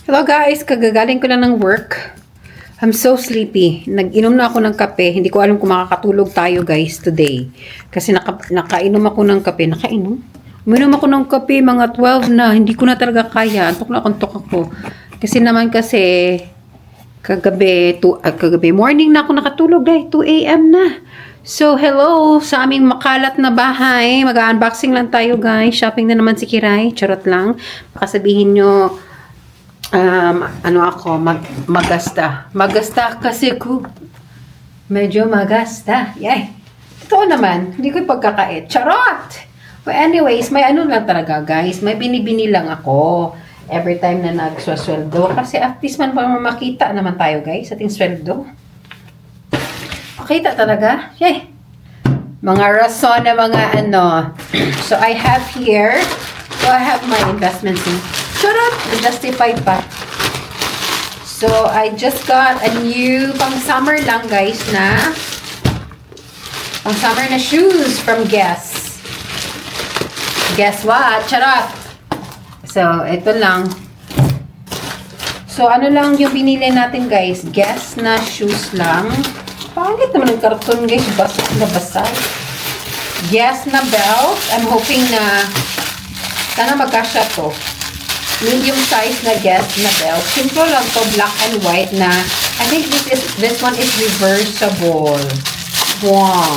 Hello guys, kagagaling ko lang ng work. I'm so sleepy. Nag-inom na ako ng kape. Hindi ko alam kung makakatulog tayo guys today. Kasi nakainom ako ng kape. Nakainom? Uminom ako ng kape mga 12 na. Hindi ko na talaga kaya. Antok ako. Kasi kagabi morning na ako nakatulog dahil 2 a.m. na. So hello sa aming makalat na bahay. Mag-unboxing lang tayo guys. Shopping na naman si Kiray. Charot lang. Baka sabihin nyo magasta. Magasta kasi ko. Medyo magasta. Yay. Totoo naman. Hindi ko pagkakait. Charot! Well, anyways, may ano lang talaga, guys. May binibini lang ako. Every time na nagsweldo. Kasi at least man makita naman tayo, guys. Ating sweldo. Makita talaga. Yay! Mga rason na mga ano. So, I have here. So, I have my investments in. Shut up! Justified pa. So, I just got a new pang-summer lang, guys, na pang-summer na shoes from Guess. Guess what? Shut up! So, ito lang. So, ano lang yung binili natin, guys? Guess na shoes lang. Pangit naman ang karton, guys. Basag na basag. Guess na belt. I'm hoping na sana magkasya to. Medium size na Guess na belt. Simple lang to, black and white na. I think this one is reversible. Wow.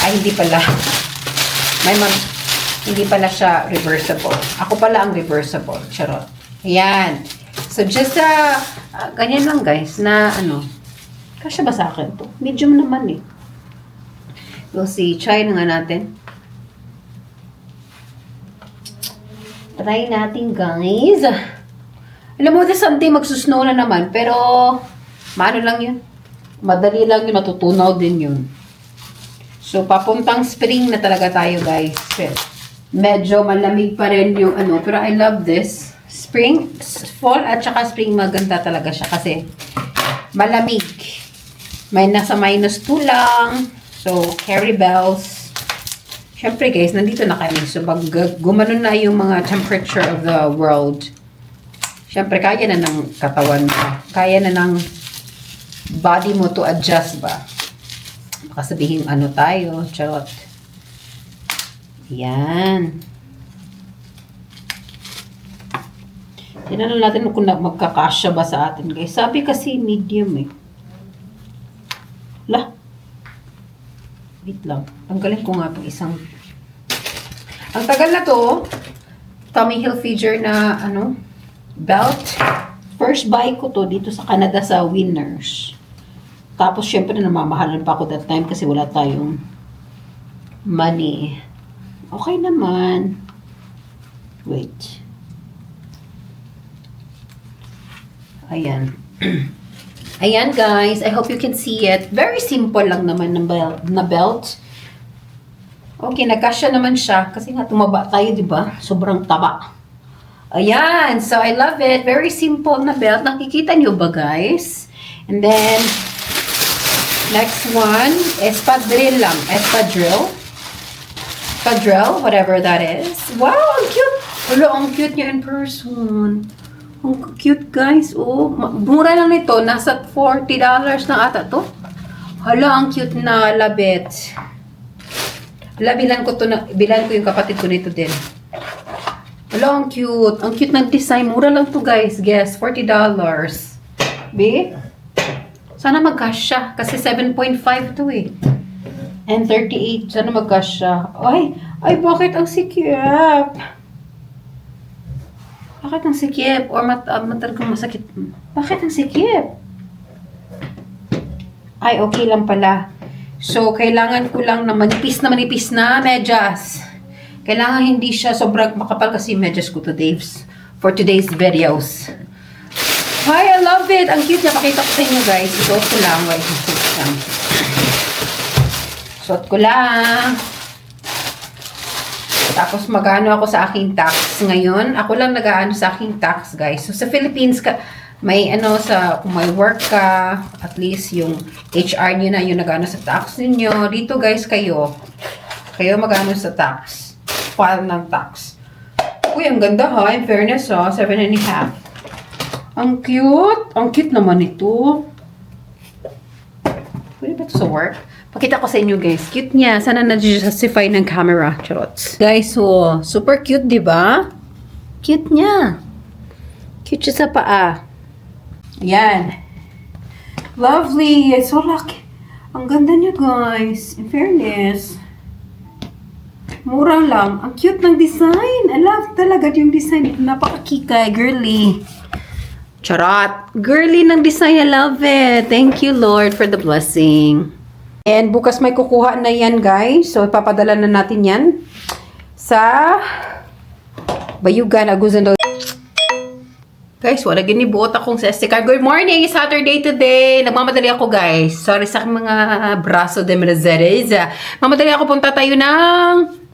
Ay, hindi pala. Hindi pala siya reversible. Ako pala ang reversible. Charot. Ayan. So, just ganyan lang guys, na ano. Kasya ba sa akin to? Medium naman eh. We'll see. Try na nga natin. Try natin, guys. Alam mo, this Sunday magsusnow na naman. Pero, maano lang yun. Madali lang yun. Matutunaw din yun. So, papuntang spring na talaga tayo, guys. Medyo malamig pa rin yung ano. Pero I love this. Spring, fall at saka spring maganda talaga siya. Kasi, malamig. May nasa -2 lang. So, carry bells. Siyempre guys, nandito na kami. So, gumanon na yung mga temperature of the world. Siyempre, kaya na ng katawan mo. Kaya na ng body mo to adjust ba? Baka sabihin ano tayo. Charot. Yan. Tingnan natin kung magkakasya ba sa atin guys. Sabi kasi medium eh. Lah. Wait lang. Tanggalin ko nga itong isang. Ang tagal na to. Tommy Hilfiger na ano, belt. First buy ko to dito sa Canada sa Winners. Tapos syempre namamahalan pa ako that time kasi wala tayong money. Okay naman. Wait. Ayan. Ayan guys, I hope you can see it. Very simple lang naman na belt. Okay, nagkasya naman siya. Kasi nga tumaba tayo, di ba? Sobrang taba. Ayan, so I love it. Very simple na belt. Nakikita niyo ba guys? And then, next one, espadrille lang. Espadrille, whatever that is. Wow, ang cute. Hello, ang cute niya in person. Ang cute guys. Oh, mura lang nito. Nasa $40 na ata to. Hala, ang cute na labet. Hala, bilan ko yung kapatid ko nito din. Hala, ang cute. Ang cute ng design. Mura lang to guys. Guess, $40. B? Sana magkasya. Kasi 7.5 to eh. And 38. Sana magkasya. Ay, bakit ang sikip? Bakit ang sikip? Or talagang masakit? Bakit ang sikip? Ay, okay lang pala. So, kailangan ko lang na manipis na medyas. Kailangan hindi siya sobrang makapal kasi medyas ko for today's videos. Hi, I love it! Ang cute niya. Pakita ko sa inyo, guys. Isuot ko lang. Wait, suot ko lang. Tapos mag-ano ako sa aking tax ngayon. Ako lang nag-ano sa aking tax, guys. So, sa Philippines, may ano kung may work ka, at least yung HR nyo na yung nag-ano sa tax ninyo. Dito, guys, kayo mag-ano sa tax. File ng tax. Uy, ang ganda ha. In fairness ha. 7.5. Ang cute. Ang cute naman ito. Pwede ba ito sa work? Pakita ko sa inyo guys. Cute niya. Sana na-justify ng camera. Charots. Guys, so, super cute, di ba? Cute niya. Cute siya sa paa. Ayan. Lovely. So lucky. Ang ganda niya guys. In fairness. Mura lang. Ang cute ng design. I love talaga yung design. Napaka-kikay. Girly. Charot. Girly ng design. I love it. Thank you, Lord, for the blessing. And bukas may kukuha na yan, guys. So, ipapadala na natin yan sa Bayugan, Agusan daw. Guys, wala ginibuot akong sa SD card. Good morning! Saturday today. Nagmamadali ako, guys. Sorry sa mga braso de Mercedes. Mamadali ako, punta tayo ng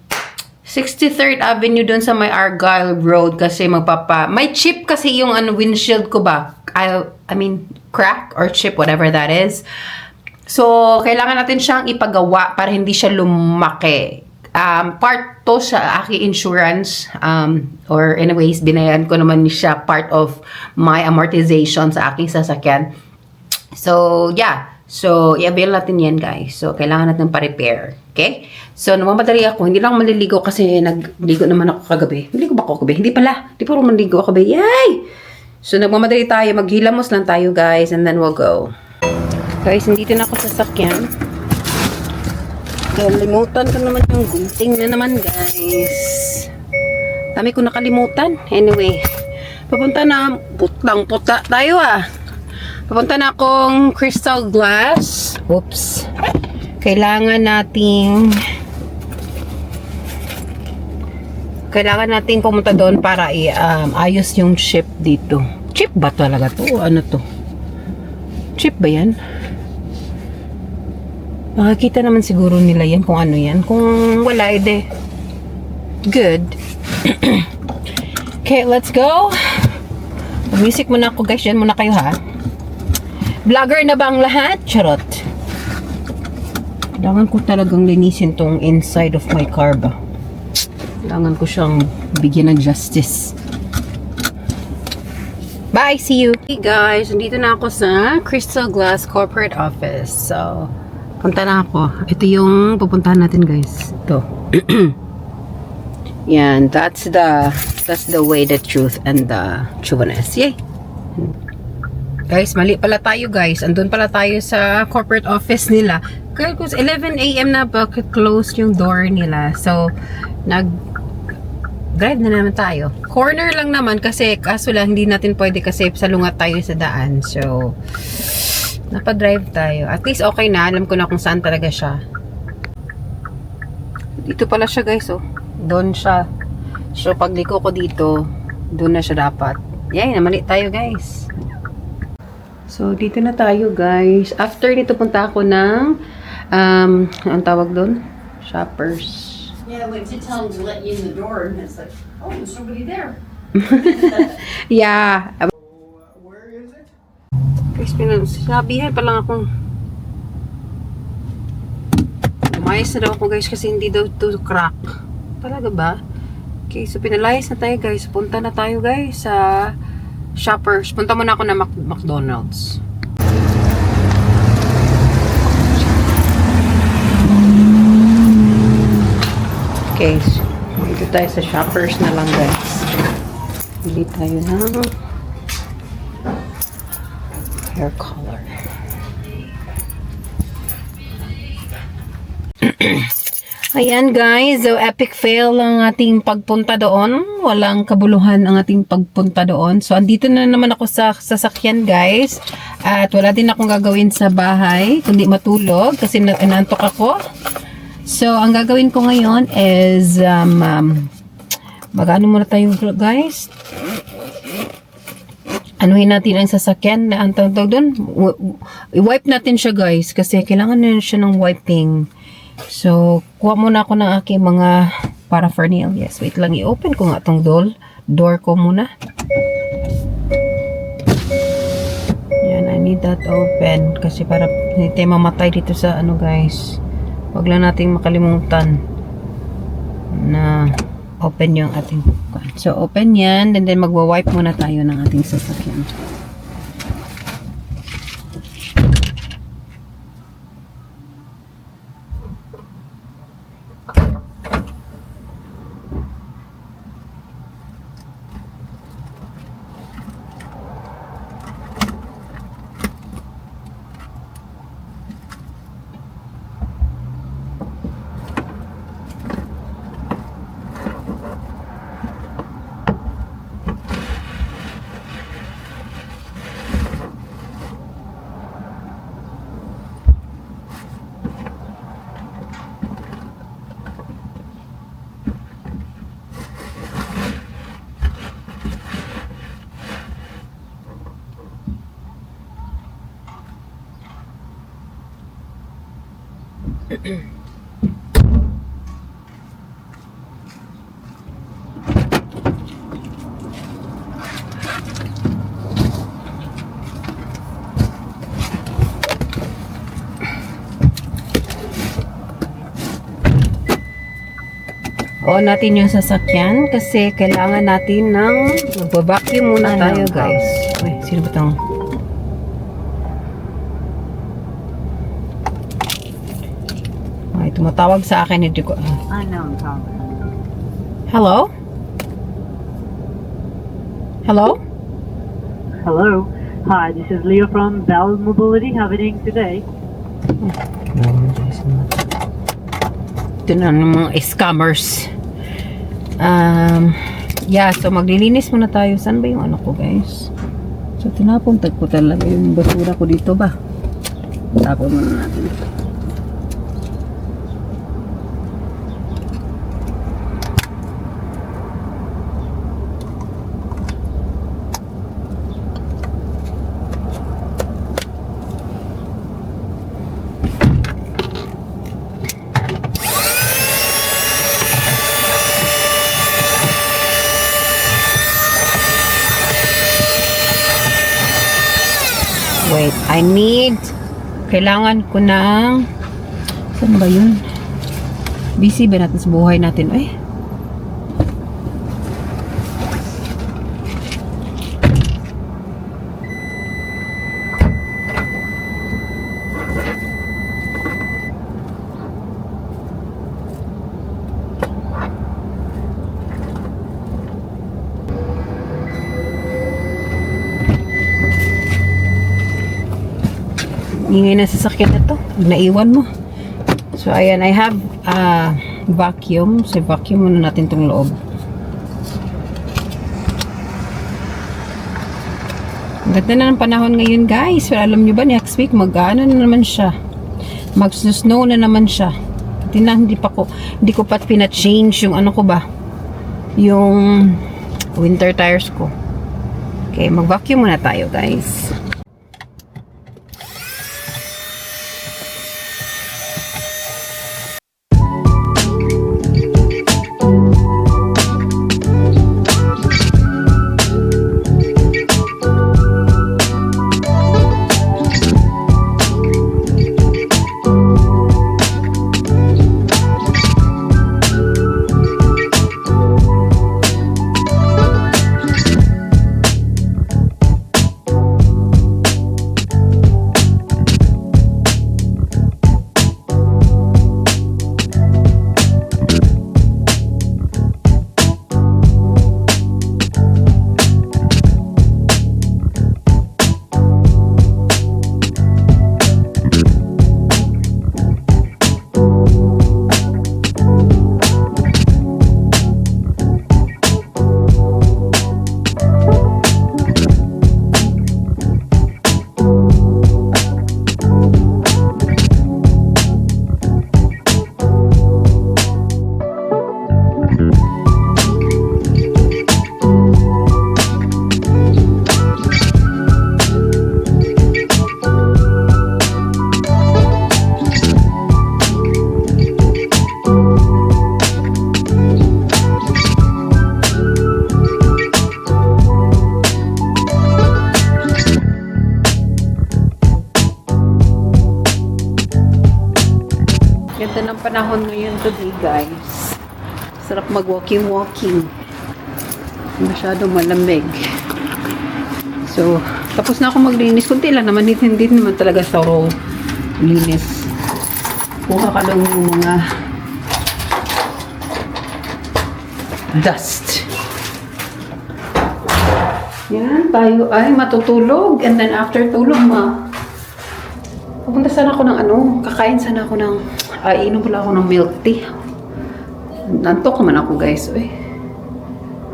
63rd Avenue doon sa may Argyle Road kasi may chip kasi yung windshield ko ba. I mean, crack or chip, whatever that is. So, kailangan natin siyang ipagawa para hindi siya lumaki. Part to sa aking insurance. Or anyways, binayan ko naman siya part of my amortization sa aking sasakyan. So, yeah. So, i-avail natin yan, guys. So, kailangan natin pa-repair. Okay? So, namamadali ako. Hindi lang maliligo kasi nagligo naman ako kagabi. Naligo ba ako kagabi? Hindi pala. Hindi pa rin maligo ako kagabi. Yay! So, nagmamadali tayo. Maghilamos lang tayo, guys. And then we'll go. Guys, nandito na ako sa sakyan. Nakalimutan ko naman yung gunting na naman, guys. Dami ko nakalimutan. Anyway, papunta na. Putlang-puta tayo, Papunta na akong Crystal Glass. Oops. Kailangan nating pumunta doon para ayos yung chip dito. Chip ba talaga to? Ano to? Chip ba yan? Makikita naman siguro nila yan kung ano yan. Kung wala, ede. Good. Okay, let's go. Music muna ako, guys. Yan muna kayo, ha? Vlogger na ba ang lahat? Charot. Kailangan ko talagang linisin tong inside of my car ba. Kailangan ko siyang bigyan ng justice. Bye! See you! Hey guys, nandito na ako sa Crystal Glass Corporate Office. So, punta na ako. Ito yung pupuntahan natin, guys. Ito. Yan, that's the way, the truth, and the trueness. Yay! Guys, mali pala tayo, guys. Andun pala tayo sa corporate office nila. Kaya 11 AM na ba close yung door nila. So, drive na naman tayo. Corner lang naman kasi kaso lang hindi natin pwede kasi salungat tayo sa daan. So, napadrive tayo. At least okay na. Alam ko na kung saan talaga siya. Dito pala siya, guys, oh. Doon siya. So, pag liko ko dito, doon na siya dapat. Yay, namali tayo, guys. So, dito na tayo, guys. After dito, punta ako ng ang tawag doon? Shoppers. Yeah, we did tell him to let you in the door, and it's like, oh, there's nobody there. Yeah. Where is it? Guys, sinabihan pa lang akong umayos na daw ako, guys, kasi hindi daw to crack. Talaga ba? Okay, so pinalayas na tayo, guys. Punta na tayo, guys, sa Shoppers. Punta muna ako na McDonald's. Okay, so dito tayo sa Shoppers na lang, guys. Bili tayo ng hair color. Ayan, guys, so epic fail ang ating pagpunta doon. Walang kabuluhan ang ating pagpunta doon. So andito na naman ako sa sasakyan, guys. At wala din akong gagawin sa bahay kundi matulog kasi inantok ako. So ang gagawin ko ngayon is mag-ano muna tayo, guys. Anuhin natin ang sasakyan na ang tawag doon. I-wipe natin siya, guys, kasi kailangan na siya ng wiping. So, kuha muna ako ng aking mga paraphernalia. Wait lang, i-open ko nga itong door ko muna. Yan, I need that open. Kasi para hindi tayo mamatay dito sa ano, guys. Huwag lang nating makalimutan na open yung ating. So, open yan. And then magwa-wipe muna tayo ng ating sasakyan. on natin yung sasakyan kasi kailangan natin ng magba-vacuum muna tayo, guys. Uy, sino ba tong? Ay, tumatawag sa akin. Hindi ko... Unknown caller. Hello? Hello? Hello. Hi, this is Leo from Bell Mobility. How are you doing today? Ito na ng mga scammers. Yeah, so maglilinis muna tayo. Saan ba yung ano ko, guys? So, tinapuntag ko talaga yung basura ko dito ba? Tapon muna natin. Wait, kailangan ko ng, saan ba yun? Busy ba natin sa buhay natin? Ay. Ingay na sasakyan na to. Naiwan mo. So, ayan. I have vacuum. So, vacuum muna natin tong loob. Ang ganda na ng panahon ngayon, guys. Pero alam nyo ba, next week, mag-ano na naman siya. Mag-snow na naman siya. Hindi ko pa pina-change yung ano ko ba. Yung winter tires ko. Okay, mag-vacuum muna tayo, guys. Ganda ng panahon ngayon today, guys. Sarap mag-walking. Masyadong malamig. So, tapos na ako maglinis. Kunti lang naman. Hindi naman talaga thorough linis. Kuha ka lang yung mga dust. Yan, tayo ay matutulog. And then after tulog, pupunta sana ako ng kakain sana ako ng, inom pala ako ng milk tea. Nantok naman ako, guys.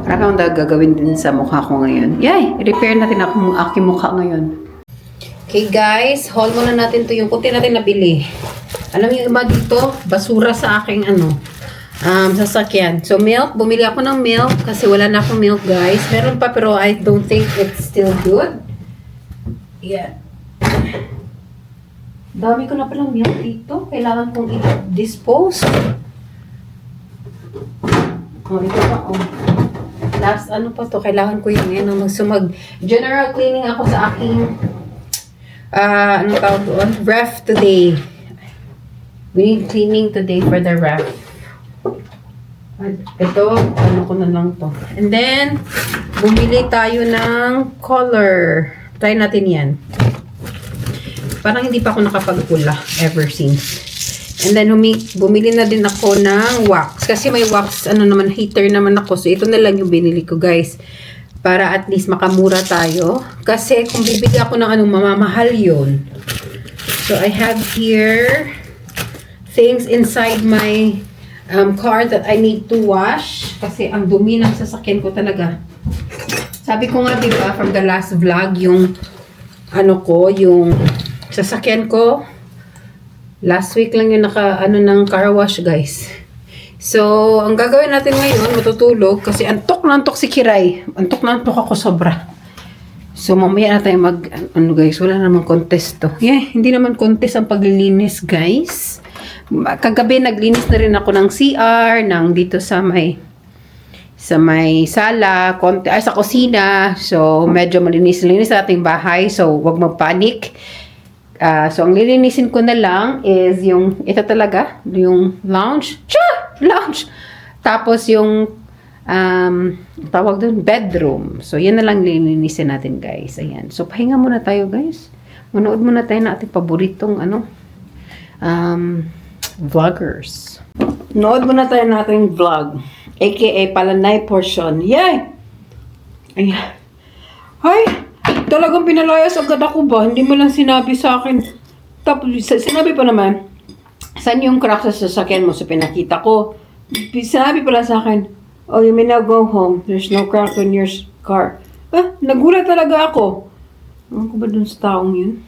Parang akong gagawin din sa mukha ko ngayon. Yay! Repair natin ang aking mukha ngayon. Okay, guys. Haul muna natin to yung puti natin nabili. Alam niyo iba dito, basura sa aking sasakyan. So, milk. Bumili ako ng milk kasi wala na akong milk, guys. Meron pa pero I don't think it's still good. Yeah. Dami ko na palang milk dito. Kailangan kong i-dispose. Ito pa, last, pa to? Kailangan ko yun. Mag-general cleaning ako sa aking, anong tawag doon? Ref today. We need cleaning today for the ref. Ito, ano ko na lang to. And then, bumili tayo ng color. Try natin yan. Parang hindi pa ako nakapagpula ever since. And then, bumili na din ako ng wax. Kasi may wax, heater naman ako. So, ito na lang yung binili ko, guys. Para at least makamura tayo. Kasi kung bibili ako ng mamamahal yun. So, I have here things inside my car that I need to wash. Kasi ang dumi ng sasakyan ko talaga. Sabi ko nga, diba, from the last vlog, yung yung sasakyan ko, last week lang yung ng car wash, guys. So, ang gagawin natin ngayon, matutulog, kasi antok na antok si Kiray. Antok na antok ako sobra. So, mamaya na tayo guys, wala namang contest to. Yeah, hindi naman contest ang paglilinis, guys. Kagabi, naglinis na rin ako ng CR, dito sa may sala, sa kusina. So, medyo malinis-linis sa ating bahay. So, wag magpanik. So, ang lilinisin ko na lang is ito talaga, yung lounge. Lounge! Tapos yung, tawag doon, bedroom. So, yan na lang lilinisin natin, guys. Ayan. So, pahinga muna tayo, guys. Manood muna tayo ng ating paboritong, vloggers. Nood muna tayo ng ating vlog. AKA Palanay Portion. Yay! Ayan. Ay! Talagang pinalayas agad ako ba? Hindi mo lang sinabi sa akin. Tapos, sinabi pa naman, saan yung crack sa sasakyan mo? So, pinakita ko. Sinabi pala sa akin, oh, you may now go home. There's no crack in your car. Nagulat talaga ako. Ano ko ba dun sa taong yun?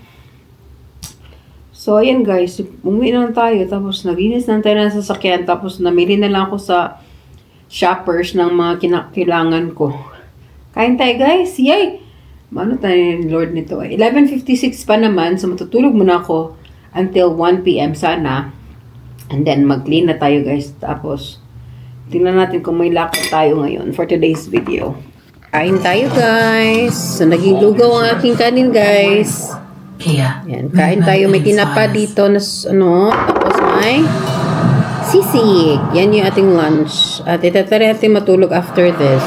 So, ayan guys. Umuwi na tayo. Tapos, naginis na tayo ng sasakyan. Tapos, namili na lang ako sa shoppers ng mga kailangan ko. Kain tayo guys. Yay! Ano tayo ng Lord nito? 11:56 pa naman. So, matutulog muna ako until 1 p.m. sana. And then, mag-clean na tayo, guys. Tapos, tingnan natin kung may lakad tayo ngayon for today's video. Kain tayo, guys. So, naging lugaw ang aking kanin, guys. Yan, kain tayo. May tinapa dito na, tapos may sisig. Yan yung ating lunch. At itatry natin matulog after this.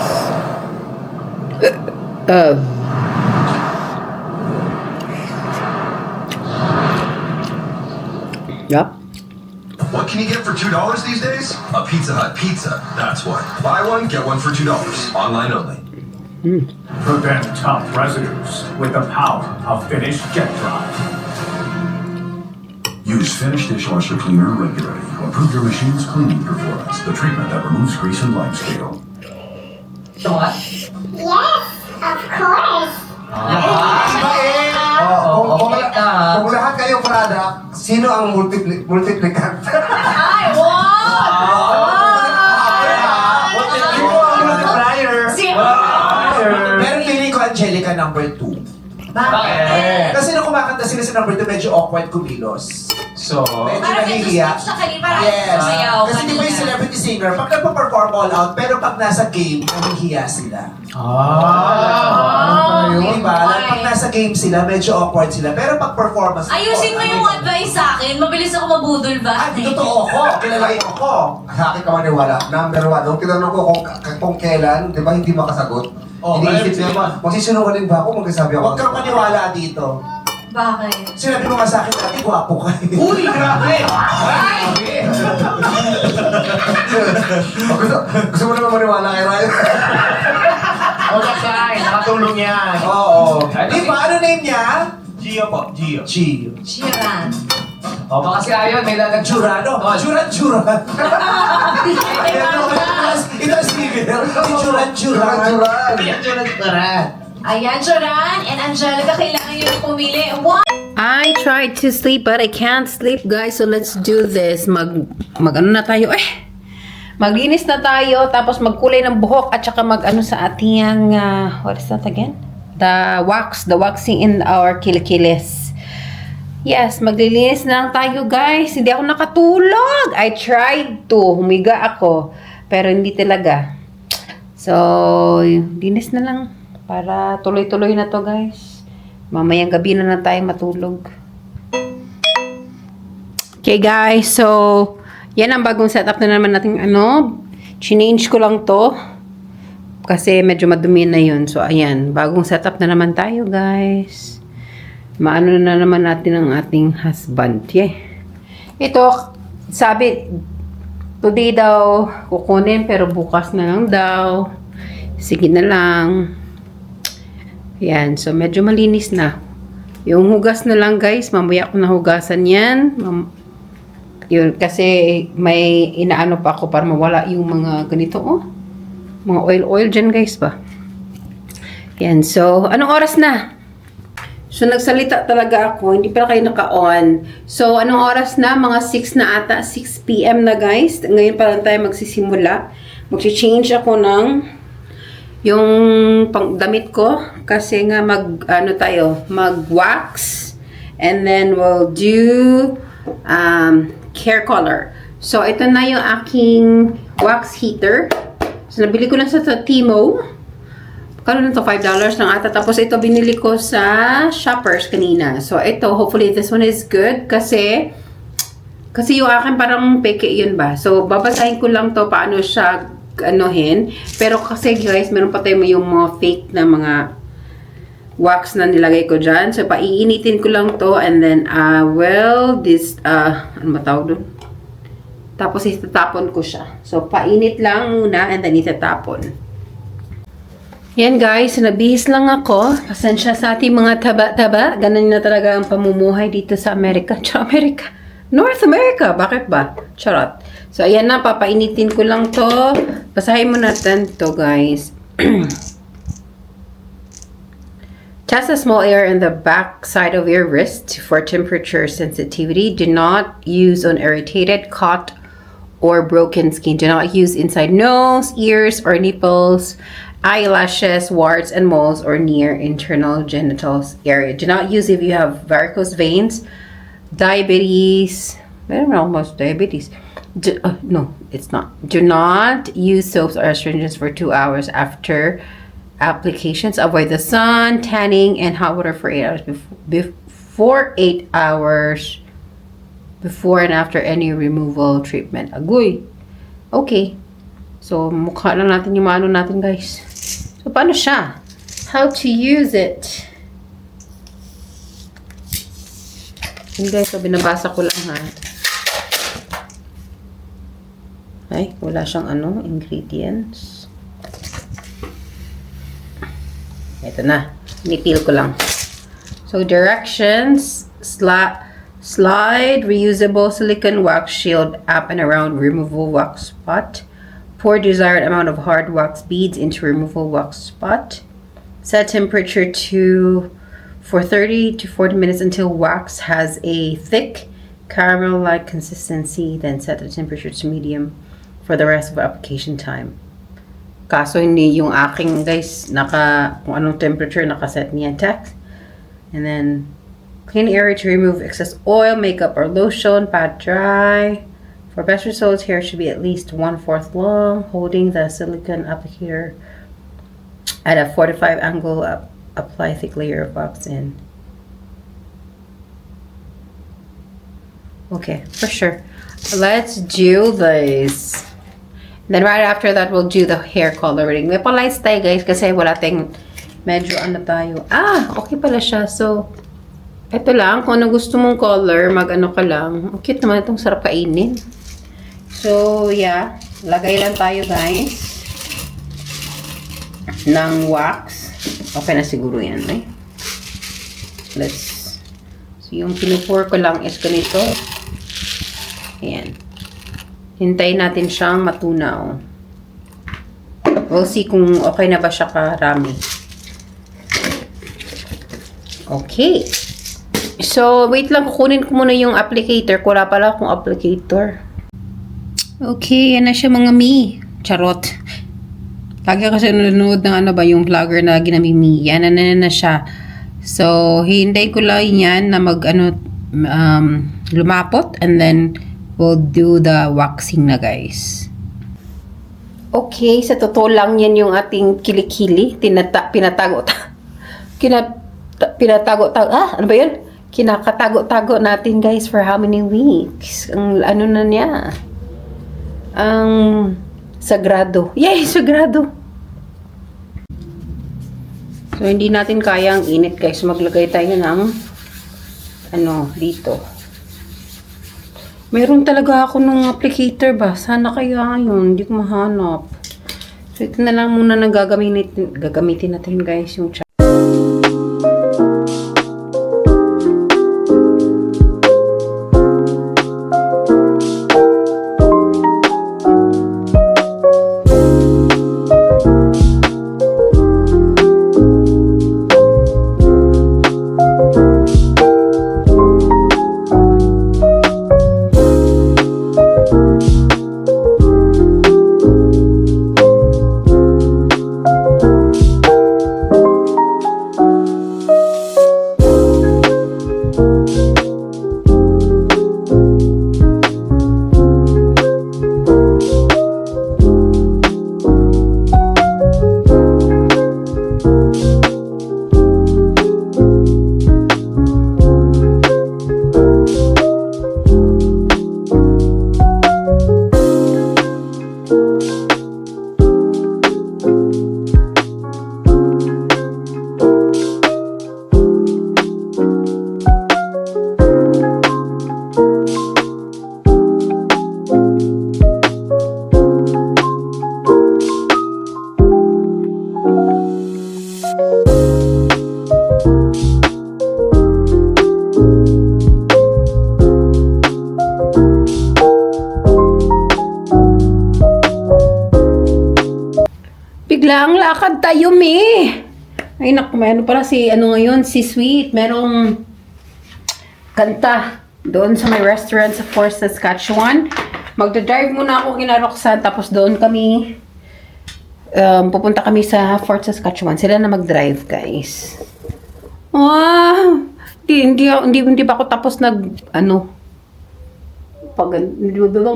Yup. What can you get for $2 these days? A Pizza Hut pizza, that's what. Buy one, get one for $2. Online only. Prevent tough residues with the power of Finish Jet Dry. Use Finish Dishwasher Cleaner regularly to improve your machine's cleaning performance. The treatment that removes grease and limescale. Yes, of course. Kung lahat kayo product, sino ang multiplicant? Ay, wow! Pero feeling ko Angelica number 2. Bakit? Kasi nung kumakanta sila sa number 2, medyo awkward kumilos. So, Medyo Parang medyo nahihiya. stop sa kanina, parang Yes. sumayaw Kasi di ba yung kanina. celebrity singer, pag nagpa-perform all out, pero pag nasa game, nahihiya sila. Diba? Pag nasa game sila, medyo awkward sila. Pero pag performance, Ayusin mo yung advice sa akin. Mabilis ako mabudol ba? Ay, totoo ko. Kilala ko ko. Sa akin ka maniwala. Number 1, nung tinanong ko kung kailan, di ba hindi makasagot? Iniisip niya, magsisinungaling ba ako? Magsasabi ako. Huwag kang maniwala dito. Bakit? Sinabi mo nga sa akin dati, gwapo ka. uy, grabe! Gusto mo naman maniwala kay Ryan? Wala sa'yo, nakatulong yan. Oo. Di ba? Ano name niya? Gio po, Gio. Gio. Chiran. O, baka si Ayon, may dadag Jurano. Juran. Ito ang sticker. Juran. Ayan, Joran and Angelica, kailangan nyo pumili. One! I tried to sleep but I can't sleep, guys. So let's do this. Mag-ano na tayo. Maglinis na tayo. Tapos magkulay ng buhok. At saka mag-ano sa ating, what is that again? The waxing in our kilikils. Yes, maglilinis na lang tayo, guys. Hindi ako nakatulog. I tried to. Humiga ako. Pero hindi talaga. So, linis na lang. Para tuloy-tuloy na to, guys. Mamayang gabi na tayo matulog. Okay, guys. So, yan ang bagong setup na naman natin, Change ko lang to. Kasi medyo madumi na yun. So, ayan. Bagong setup na naman tayo, guys. Maano na naman natin ang ating husband. Yeah. Ito, sabi, today daw kukunin, pero bukas na lang daw. Sige na lang. Ayan. So, medyo malinis na. Yung hugas na lang, guys. Mamaya ko na hugasan yan. Yun, kasi may inaano pa ako para mawala yung mga ganito, oh. Mga oil dyan, guys, ba? Yan, so, anong oras na? So, nagsalita talaga ako. Hindi pa kayo naka-on. So, anong oras na? Mga 6 na ata. 6 p.m. na, guys. Ngayon pa lang tayo magsisimula. Mag-change ako ng yung damit ko. Kasi nga, mag-wax. And then, we'll do hair color. So, ito na yung aking wax heater. So, nabili ko lang sa Timo. Kano na to? $5 lang ata. Tapos, ito binili ko sa Shoppers kanina. So, ito, hopefully, this one is good. Kasi yung akin parang peke yun ba? So, babasahin ko lang to paano siya anuhin. Pero kasi, guys, meron pa tayo yung mga fake na mga wax na nilagay ko dyan. So, paiinitin ko lang to. And then, ano matawag doon? Tapos, itatapon ko siya. So, painit lang muna and then itatapon. Yan, guys. So, nabihis lang ako. Pasensya sa ating mga taba-taba. Ganun na talaga ang pamumuhay dito sa Amerika. Amerika. North America. Bakit ba? Charot. So, ayan na. Papainitin ko lang to. Basahin mo natin to, guys. Test a small area in the back side of your wrist for temperature sensitivity. Do not use on irritated, caught, or broken skin. Do not use inside nose, ears, or nipples, eyelashes, warts, and moles, or near internal genitals area. Do not use if you have varicose veins, diabetes. I don't know, almost diabetes. No, it's not. Do not use soaps or astringents for 2 hours after applications. Avoid the sun, tanning, and hot water for 8 hours before 8 hours before and after any removal treatment. Agoy. Okay. So, mukha lang natin yung maano natin, guys. So, paano siya? How to use it. Yun, guys. So, binabasa ko lang, ha. Ay, wala siyang ingredients. Ito na. Nipil ko lang. So, directions. Slide reusable silicone wax shield up and around removable wax spot. Pour desired amount of hard wax beads into removable wax spot. Set temperature for 30 to 40 minutes until wax has a thick caramel-like consistency. Then set the temperature to medium for the rest of application time. Kaso hindi yung aking, guys, kung anong temperature nakaset niya text. And then clean area to remove excess oil, makeup, or lotion. Pat dry. For best results, hair should be at least 1/4 long. Holding the silicone applicator at a 45 angle, apply thick layer of wax in. Okay, for sure. Let's do this. Then right after that, we'll do the hair coloring. May pa-lights tayo, guys, kasi wala tayong medyo tayo. Okay pala siya. So, ito lang. Kung ano gusto mong color, mag-ano ka lang. Ang cute naman itong sarap kainin. So, yeah. Lagay lang tayo, guys, ng wax. Okay na siguro yan, eh. So, yung pinupur ko lang is ganito. Ayan. Hintayin natin siyang matunaw. We'll see kung okay na ba siya karami. Okay. So, wait lang. Kukunin ko muna yung applicator. Wala pala akong applicator. Okay. Yan na siya, mga mi. Charot. Lagi kasi nanonood ng yung vlogger na ginamimi. Yan na siya. So, hintayin ko lang yan na lumapot. And then, we'll do the waxing na, guys. Okay, sa totoo lang yan yung ating kilikili. Ano ba yun? Kinakatago-tago natin, guys, for how many weeks? Ang na niya? Sagrado. Yay! Sagrado! So, hindi natin kaya ang init, guys. Maglagay tayo ng dito. Meron talaga ako nung applicator ba? Sana kaya yun. Hindi ko mahanap. So, ito na lang muna na gagamitin natin, guys, yung biglang lakad tayo, me. Ay, naku, may pala si Sweet. Merong kanta doon sa may restaurant sa Fort Saskatchewan. Magdadrive muna ako kina Roxanne, tapos doon kami, pupunta kami sa Fort Saskatchewan. Sila na mag-drive, guys. Wow! Hindi pa ako tapos bang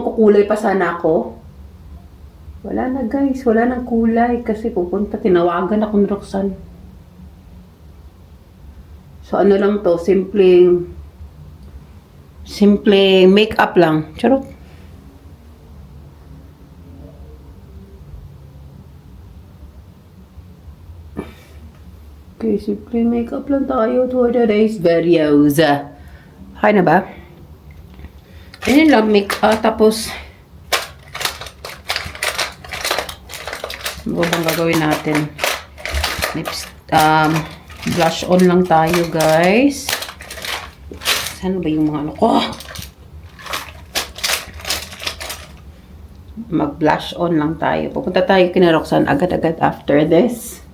kukulay pa sana ako. Wala na, guys. Wala nang kulay kasi tinawagan ako ni Roxanne. So, lang to, simple make-up lang. Charot. Okay, simple make-up lang tayo for today's videos. Okay na ba? Ayun lang, make-up. Tapos, ano bang gagawin natin? Blush on lang tayo, guys. Saan ba yung mga ko? Mag-blush on lang tayo. Pupunta tayo kina Roxanne agad-agad after this.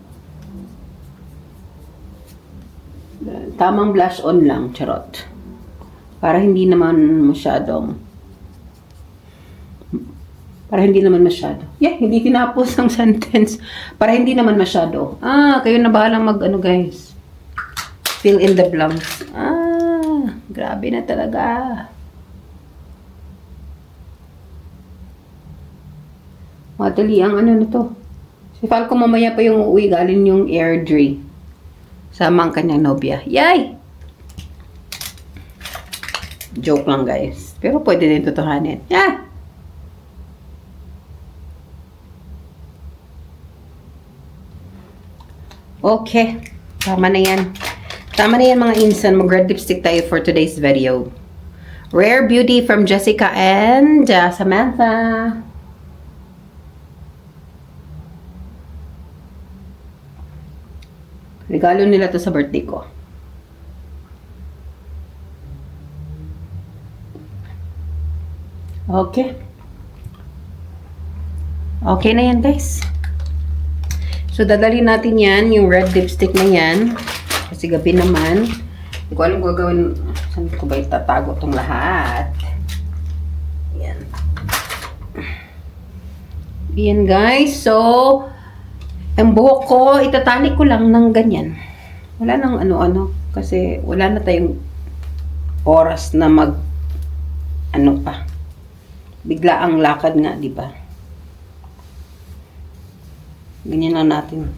Tamang blush on lang, charot. Para hindi naman masyado. Yeah, hindi tinapos ang sentence. Para hindi naman masyado. Kayo na bahalang guys. Fill in the blanks. Grabe na talaga. Madali ang na to. Si Falco mamaya pa yung uuwi galing yung Airdrie. Sama ang kanyang nobya. Yay! Joke lang, guys. Pero pwede din totohanin. Yeah! Okay. Tama na yan. Tama na yan, mga insan. Mag-red lipstick tayo for today's video. Rare Beauty from Jessica and Samantha. Regalo nila to sa birthday ko. Okay. Okay na yan, guys. So, dadalhin natin yan, yung red lipstick na yan. Kasi gabi naman. Hindi ko alam kung gagawin. Saan ko ba itatago itong lahat? Yan. Yan, guys. So, ang buhok ko, itatali ko lang ng ganyan. Wala nang ano-ano. Kasi wala na tayong oras na pa. Bigla ang lakad nga, di ba? Ganyan lang natin.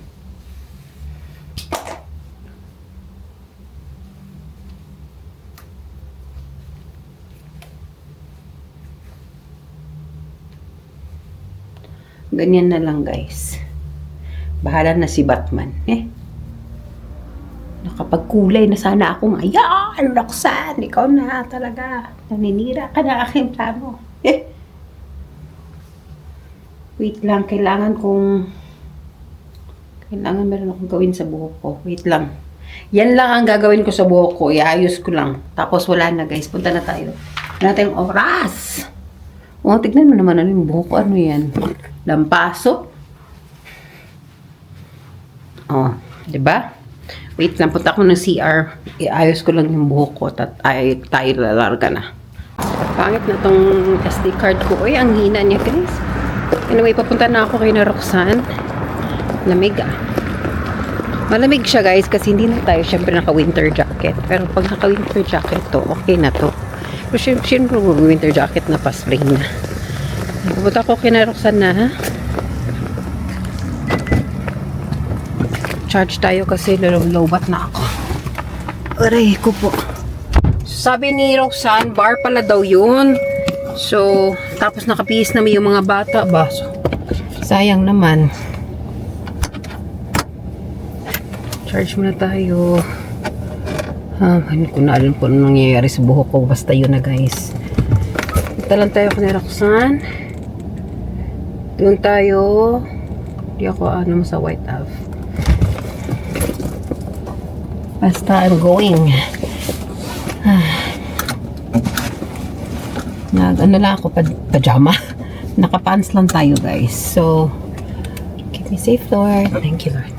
Ganyan na lang, guys. Bahala na si Batman. Nakapagkulay na sana ako. Ayan, Roxanne, ikaw na talaga. Naninira ka na aking plano. Wait lang, kailangan meron akong gawin sa buhok ko. Wait lang. Yan lang ang gagawin ko sa buhok ko. Iayos ko lang. Tapos wala na, guys. Punta na tayo. Wala tayong oras. O, tignan mo naman ano yung buhok ko. Ano yan? Lampaso? O, diba? Wait lang. Punta ako ng CR. Iayos ko lang yung buhok ko. Tayo lalarga na. Pangit na tong SD card ko. Uy, ang hina niya, guys. Anyway, papunta na ako kay na Roxanne. Lamig Malamig siya, guys, kasi hindi na tayo syempre naka-winter jacket. Pero pag naka-winter jacket to, okay na to. Pero syempre winter jacket na pa spring na. Pupunta ako kay na Roxanne na, ha? Charge tayo kasi lowbat na ako. Aray ko po. Sabi ni Roxanne, bar pala daw yun. So, tapos nakapihis naman yung mga bata. Baso. Sayang naman. Charge muna tayo. Hindi ko na alam po anong nangyayari sa buhok ko. Basta yun na, guys. Punta lang tayo kay Roxanne. Doon tayo. Hindi ako sa White Ave. Basta I'm going. Ano lang ako, pajama. Nakapants lang tayo, guys. So, keep me safe, Lord. Thank you, Lord.